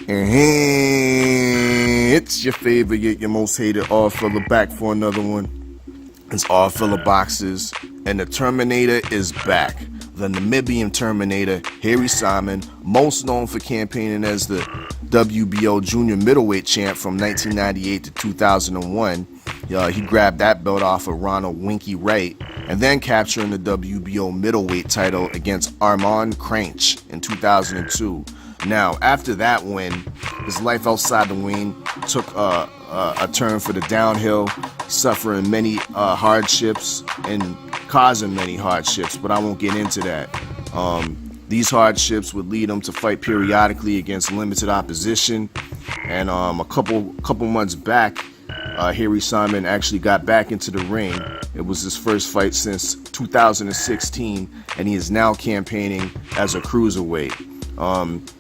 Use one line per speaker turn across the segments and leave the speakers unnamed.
And hey, it's your favorite, yet your most hated Oddfella back for another one. It's Oddfella Boxes, and the Terminator is back. The Namibian Terminator, Harry Simon, most known for campaigning as the WBO junior middleweight champ from 1998 to 2001. He grabbed that belt off of Ronald Winky Wright, and then capturing the WBO middleweight title against Armand Cranch in 2002. Now, after that win, his life outside the ring took a turn for the downhill, suffering many hardships and causing many hardships, but I won't get into that. These hardships would lead him to fight periodically against limited opposition, and a couple months back, Harry Simon actually got back into the ring. It was his first fight since 2016, and he is now campaigning as a cruiserweight.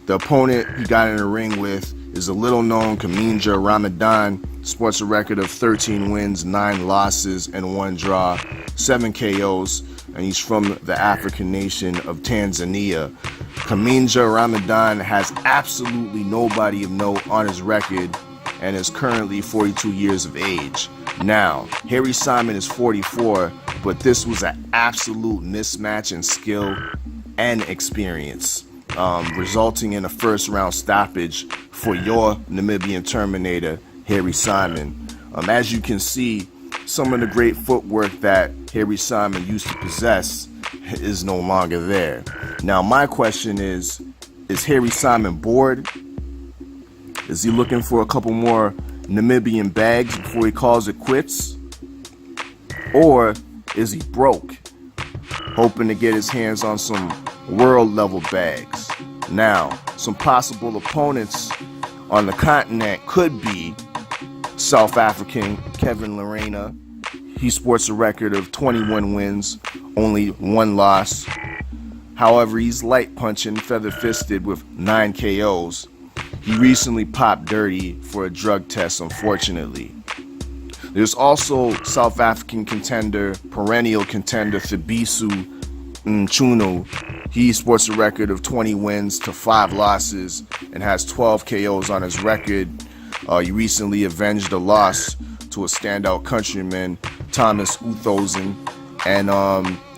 The opponent he got in the ring with is a little-known Kaminja Ramadan, sports a record of 13 wins, 9 losses, and 1 draw, 7 KOs, and he's from the African nation of Tanzania. Kaminja Ramadan has absolutely nobody of note on his record and is currently 42 years of age. Now, Harry Simon is 44, but this was an absolute mismatch in skill and experience, resulting in a first-round stoppage for your Namibian Terminator, Harry Simon. As you can see, some of the great footwork that Harry Simon used to possess is no longer there. Now, my question is Harry Simon bored? Is he looking for a couple more Namibian bags before he calls it quits? Or is he broke, hoping to get his hands on some world-level bags? Now, some possible opponents on the continent could be South African Kevin Lerena. He sports a record of 21 wins, only 1 loss. However, he's light punching, feather-fisted with 9 KOs. He recently popped dirty for a drug test, unfortunately. There's also South African contender, perennial contender Thibiso Mchunu. He sports a record of 20 wins to 5 losses and has 12 KOs on his record. He recently avenged a loss to a standout countryman, Thomas Uthosen, and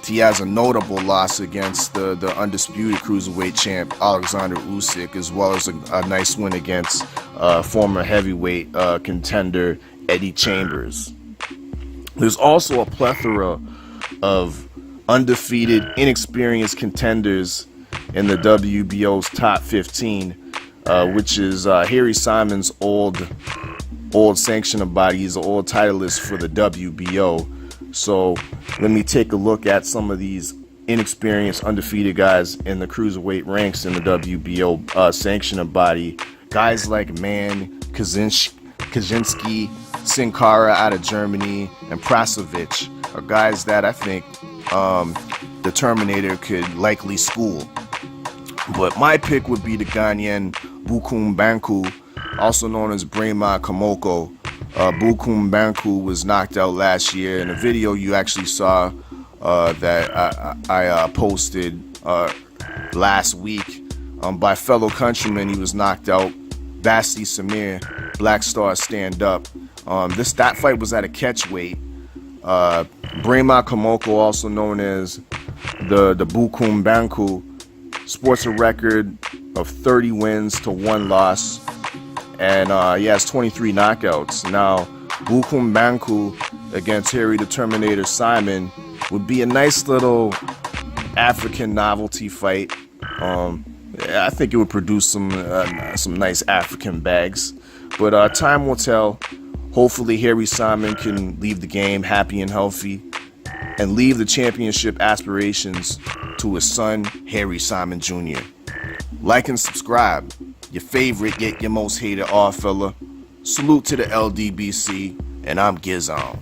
he has a notable loss against the undisputed cruiserweight champ Alexander Usyk, as well as a nice win against former heavyweight contender Eddie Chambers. There's also a plethora of undefeated, inexperienced contenders in the WBO's top 15, which is Harry Simon's old sanctioner body. He's an old titleist for the WBO. So let me take a look at some of these inexperienced, undefeated guys in the cruiserweight ranks in the WBO sanctioner body. Guys like Man, Kaczynski, Sin Cara out of Germany, and Prasovic are guys that I think the Terminator could likely school. But my pick would be the Ghanaian Bukum Banku, also known as Brema Kamoko. Bukum Banku was knocked out last year. In a video you actually saw that I posted last week by fellow countrymen, he was knocked out. Basti Samir, Black Star Stand Up. That fight was at a catch weight. Brema Kamoko, also known as the Bukum Banku, sports a record of 30 wins to 1 loss, and he has 23 knockouts. Now, Bukum Banku against Harry the Terminator Simon would be a nice little African novelty fight. I think it would produce some nice African bags, but time will tell. Hopefully Harry Simon can leave the game happy and healthy and leave the championship aspirations to his son, Harry Simon Jr. Like and subscribe. Your favorite, yet your most hated Oddfella. Salute to the LDBC, and I'm Gizon.